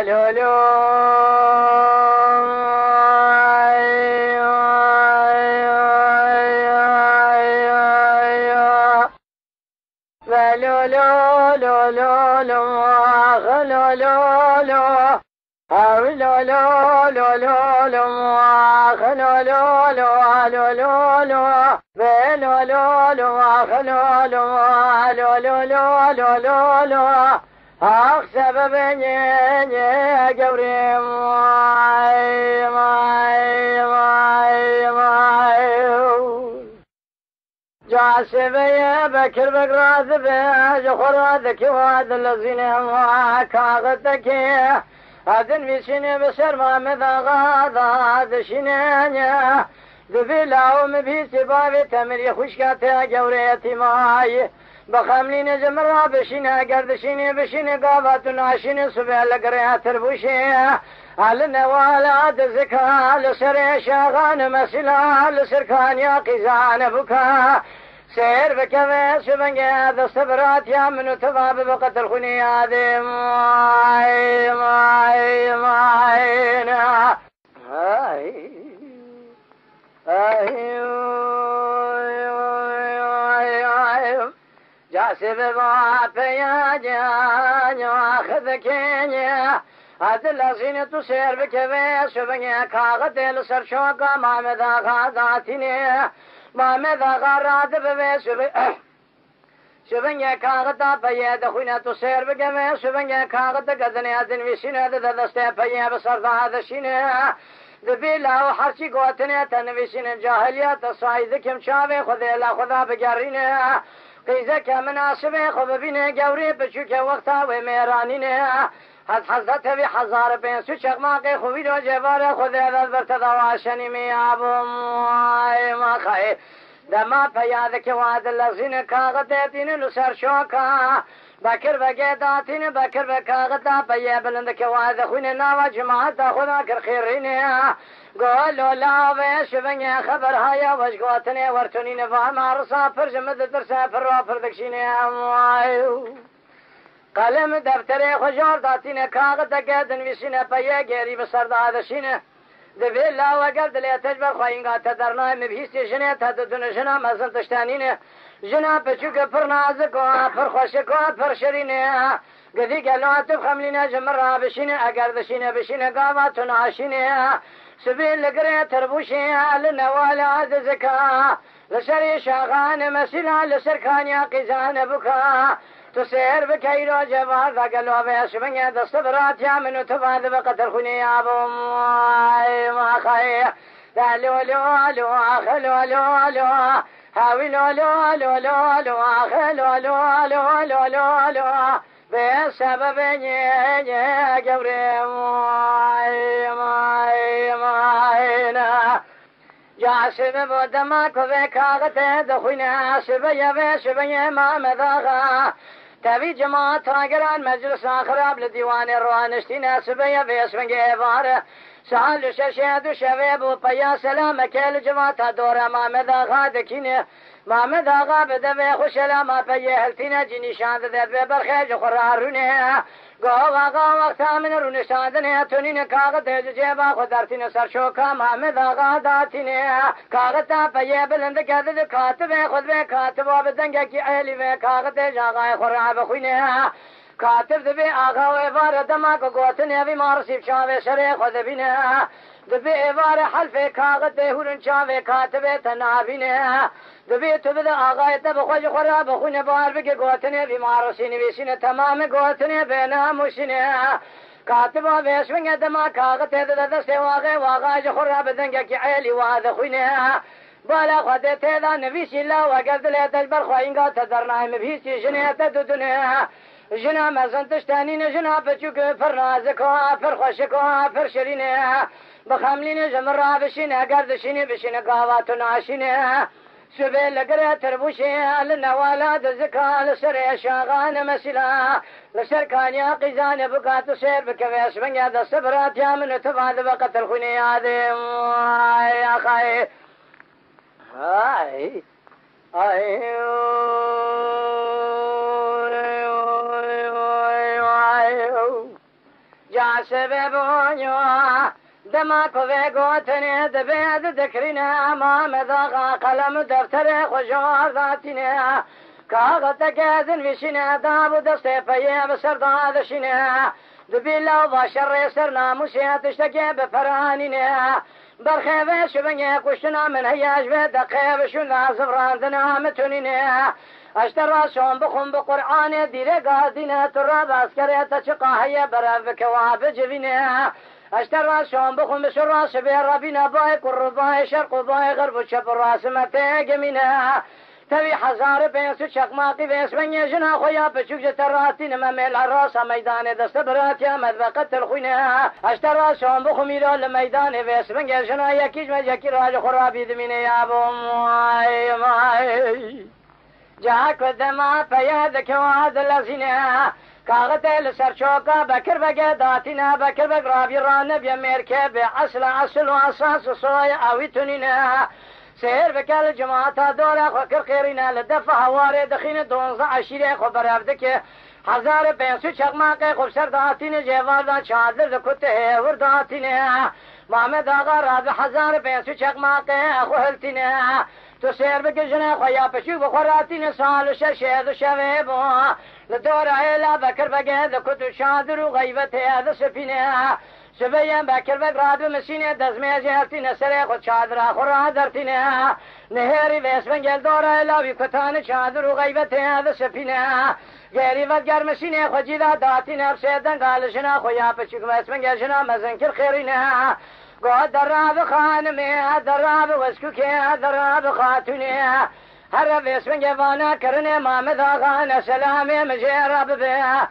لولو أخسب بني جوري جاسب يا بكر بقراث بجخراثك وهذا الذين كاغتك هذا بسنة بسر ما مذاغا دشنانيا ذبلا ومبي سباب تمر يخشكاتا جوريتي ماي بخملين زمرا بشنا قردشيني بشنا قابات ناشين سبيل قريات البوشي على نوالا دزكا لسر شاغان مسلا لسركان يا قزان بكا سير بكذا سبنجا ذا الصبرات يا من تضاب بقت الخني هذه ماينا جاسب ضعف يا جان واخذ كينيا هذا الذين تسير بكذا سبنجا كاغد لسر شوقا ما مذا غاداتني ما مذا غارات ببي سبنجا كاغدا بيد خوينا تسير بكذا سبنجا كاغد قدني أذن ويسينا ذا دسته بيا بصر هذا شينا ذبيلا وحرشي قوتنا تنويسين جاهلية تصايد كم شافي خذي لا خذا بقرينا قيزك مناسبة خببين قوري بشوك وقتا وميرانين حزت بحزار بين سوشك ماقي خويد وجبار خذي ذا برتدواشني ميابو ما خي دما بيادك واد اللزين كاغتين لسر شوكا بكر بقيداتين بكر بكاغتا بيا بلندك واد خوين ناوا جماعة خذا كرخيرين قولوا لا ويش بني خبر هيا وشقوتني ورتونين فاما رصا فرجمد درسا فروا فردكشيني قلم دفتري خجار داتين كاغتا قادن ويسين بيا غيري بسر دادشين دبي لا وقرد لي تجبر خوينغا تدرنا مبهيستي جنة تددن جنة مزن تشتانين جنة بچوك پر نازك و پر خوشك و پر شرين قذي قالوا تفخملنا جمرا بشين اقردشين بشين قاواتنا عشين سبيل لقرية تربوشي لنوال عززكا لسري شاغان مسلا لسركان يا قزان بكا تسير بكيرو جبار ذا قالوا بيسبني دستبرات يا منو تفاذ بقتل خني يا ابو ما خي لا لو لو لو خلو لو لو هاوي لو لو لو لو لو خلو لو لو لو لو لو بسبب ني جبري ماينا جاسم بدما كذا كاغته دخينا سبيا سبيا ما مذاغا تبي جماعة راجران مجلس خراب لديوان الروانشتنا سبيا بيسمن جبار سال ششاد شباب وبيا سلام كل جماعة دورة ما مذاغا دكينه ما مذاغا بدبي خوشلا ما بيه هلتنا جني شاند ذات برخيج قرارونه قوغا وقتا من رونشاندنه تونين كاغت جيبا خدرتين سرشوكا ما مذاغا داتينه كاغتا بيه بلند كذب كاتب خود به كاتب وبدنگ کی اهلی به كاغت جاغا خراب خوينه كاتب دبي آغا وعبارة دماغ قوتني أبي مارسيب شاوه شري خود بينه دبي عبارة حلف كاغت هورن شاوه كاتب تنابينه دبي تبدا آغا يتب خوش خراب خوين بار بك قوتني أبي مارسيني بيسينه تمام قوتني بينا مشينه كاتبا بيشوين دماغ كاغت دسته واغا خراب دنگ کی عيلي وهذا خوينه بالا خدت هذا نبيش الله وقد لا تجبر خوينغا تدرنا مبيسي جنيه تدنه جنا مزن تشتانين جنا بچوك فرنازك فرخشك فرشرين بخملين جمرا بشين قردشين بشين قاوات ناشين سبيل لقرية تربوشي لنوالا دزكا لسر شاغان مسلا لسر كان يا قزان بقات سير بكفيس من يد الصبرات يا من تفاد بقت الخني هذه يا خي هاي سببونيو دما كوفي قوتني دبيد ذكرنا ما مذاقا قلم دفتر خجار ذاتنا كاغتك اذن وشنا داب دستي فيه بسر دادشنا دبيلا وباشر سرنا مسيا تشتكي بفراننا برخيبه شبنيا كشتنا من هياج بدقيب شنا زبراندنا متوننا اشترى شون بخم بقرآن ديري قادنا تراب اسكري تشقا هيا برافك وابجبنا اشترى شون بخم بشراس بيرابنا باي قرباي شرق باي غرب شب الراس متاقمنا تبي حزار بينس شقماقي بينس من يجنا خويا بشوك جتراتين مميل عراس ميدان دست برات يا مذبقة الخوينة اشترى شون بخميرو لميدان بينس من يجنا يكيج مجاكي راج خرابي دمين يا ابو ماي ماي جاك الدماء فيادك وهذا الذين كاغتل سرشوكا بكر بقداتنا بكر بقرابي رانب يميركب اصل واساس صويا اويتننا سير بكال جماعة دورة وكر خيرنا لدفع هواري دخين دونزا عشيري خبر عبدك هزار بينسو چقماقي خب سرداتين جيوالدان شادر دكوته ورداتين محمد آغا راب هزار بينسو چقماقي اخو هلتين تو سير بكجنا خويا پشو بخوراتين سال ششيد شويبو لدور عيلا بكر بقى دكوتو شادر وغيبته هذا سفينه سبيان بكر بقراب مسينة دزمي جهتين سري خود شادر خورا درتين نهاري بيس من جل دورة لاوي كتان شادر وغيبته هذا سفينه غيري وقر مسينة خود جدا داتين بسيدن قالشنا خويا پشو بيس من جلشنا مزنكر خيرنا قد دراب خانمي دراب وسكوكي دراب خاتوني هر بيس من جوانا کرنے محمد آغا سلامي مجرب به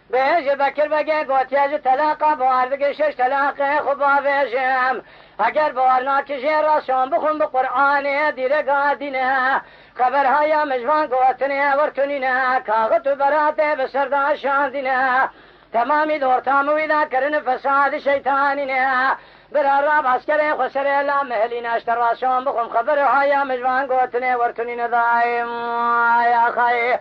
بيج بكر بقى قوتياج تلاقى بواردق شش تلاقى خبا بيجم اگر بوارنا كجي راسون بخون بقرآن دير قادنا خبر هيا مجوان قوتنا ورتننا كاغت براتي بسردا شاندنا تمامي دور تاموي ذا كرن فساد شيطاننا براراب عسكري خسر لا مهلنا اشترى شون بخون خبر هيا مجوان قوتنا ورتننا دايم يا خي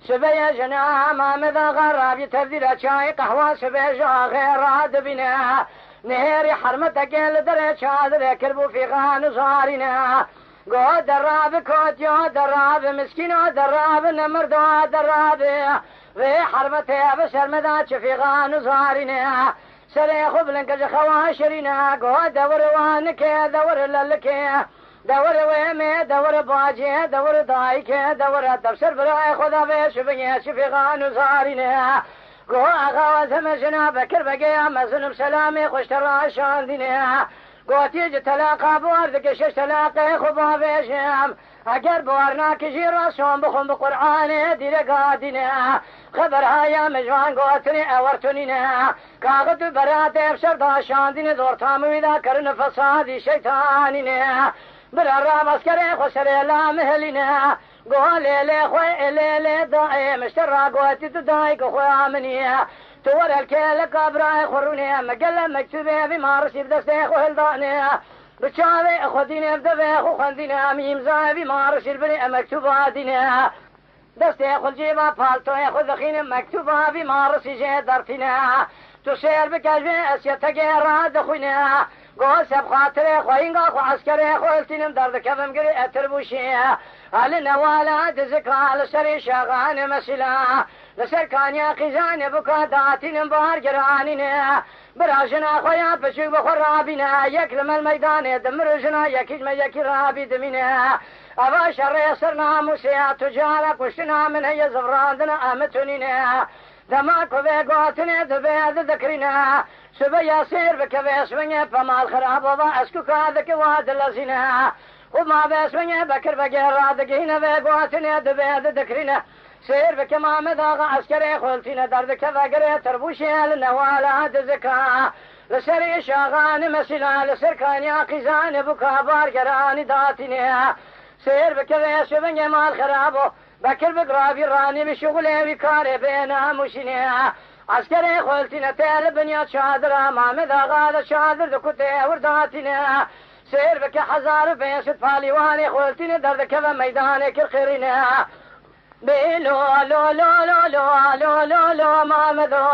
سبيا جنا ما مذا غراب تبذير شاي قهوة سبيا جا غير راد بنا نهيري حرمتك لدري شادر كربو في غان صارنا قو دراب كوتيو دراب مسكينو دراب نمردو دراب في حرمتي بسر مذا في غان صارنا سري خبلنك جخواشرنا قو دور وانك دور للك دور ويمي دور باجي دور دايك دور تفسر براي خدا بيش بني شفيغان زارنا قو اغا وزمجنا بكر بقيا مزن بسلامي خوش تراشان دينا قو تيجي تلاقى بواردك شش تلاقى خبا بيشم اگر بوارنا كجي راسون بخون بقرآن دير قادنا خبر هايا مجوان قوتني اورتنينا كاغد برات افسر داشان دين دور تاموي ذا كرن فسادي شيطاننا برا مسكري خسر لا مهلنا قولي لي خوي لي داعي مشترى قوتي تدايك خوي عمني تور الكيل كبراي خروني مقلم مكتوبي بمارسي بدستي خوي الضاني بشاوي خديني بدبي خو خنديني ميم زاي بمارسي البني مكتوباتنا دستي خو الجيبة بالتوي خو ذخين مكتوبة بمارسي جي درتنا تسير بكجبي اسيتك راد خوينا قول سب خاطري خوينغا خو عسكري خو التنم درد كفم قري اتربوشي هل نوالا دزكا لسري شاغان مسلا لسر كان يا خزان بكا داتين بار جرانينا براجنا خويا بشوك بخرابينا يكلم الميدان دمر جنا يكيج ما يكرابي دمينا أبا شر يسرنا موسيا تجارة كشنا من هي زفراندنا أمتنينا دماك بيقوتنا دبيد ذكرنا سبيا سير بكبيس مني فما الخراب وضع اسكوك هذاك واد اللزنا وما بيس مني بكر بقير دقينا بيقوتنا دبيد ذكرنا سير بكما مذاغ عسكري خلتنا دردك فقري تربوشي لنوالا دزكا لسري شاغان مسلا لسركان يا قزان بكا بارقران داتنا سير بكبيس مني ما الخراب بكر بقرابي راني بشغلي بكاري بينا مشينا عسكري خلتنا تير بنيات شادرة ما مذاغ شادر دكوتي ورداتنا سير بك حزار بيست فاليواني خلتنا دردك ميدانك الخيرنا بلو لو لو لو لو لو لو لو ما مدو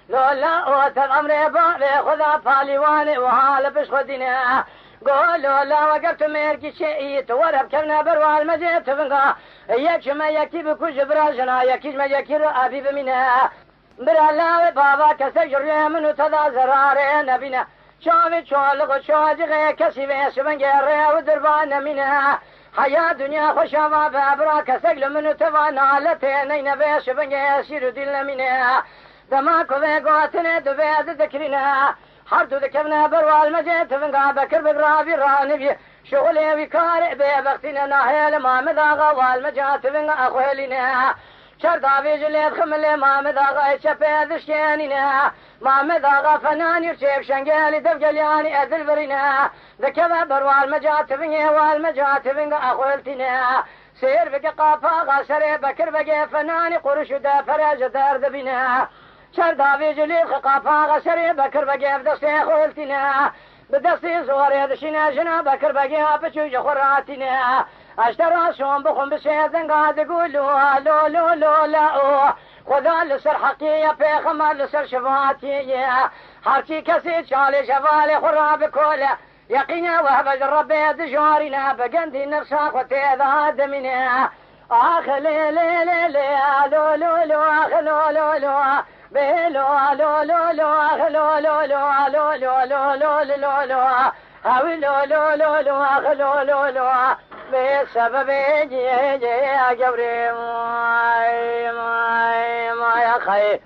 لو لا اوت الامر بابي خذا فاليواني وهال بش خدينا قولوا لا وقفت ميركي شيء تورب كمنا بروال مجيت فنقا يكش ما يكي بكوش براجنا يكيش ما يكي رأبي بمنا برا لا بابا كسجر منو تدا زرار نبينا شوفي شوالق شواجغي كسي بيش بنقر ودربان منا حياة دنيا خوشا بابرا كسجل منو تبانا لتينين بيش بنقر سيرو دل منا دماكو ذي قوتنا دبيد ذكرنا حردو ذكرنا بروال مجيت فنقا بكر بقرابي رانبي شغلي وكارئ ببختنا ناهيل ما مذاغا والمجات فنقا أخوالنا شرطا بيجليت خملي ما مذاغا يتشبه ذشياننا ما مذاغا فنان يرشيب شنقالي دفقلياني أذل برنا ذكذا بروال مجات فنقا والمجات فنقا أخوالتنا سير بك قافاغا سري بكر بقى فناني قرش دا فرج دار ذبنا شرطا بيجليت قافاغا سري بكر بقى بدستي أخوالتنا بدستي زوري دشنا جنا بكر بقى بشوج خراتنا اشترى شون بخم بسيدن قاعد يقولوا لو لو لو لا خذا لسر حقية في خمر لسر شفاتي حركي كسي شالي شفالي خراب كوله يقينا وهبج ربي دجارنا بقندي نفسا وتيذا دمنا اخ لي لي لي لي لو لو لو اخ لو لو لو بلو لو لو لو اخ لو لو لو لو لو لو لو لو لو هاوي لو لو لو لو اخ لو لو لو بسبب جي جي جبري ماي ماي ماي خير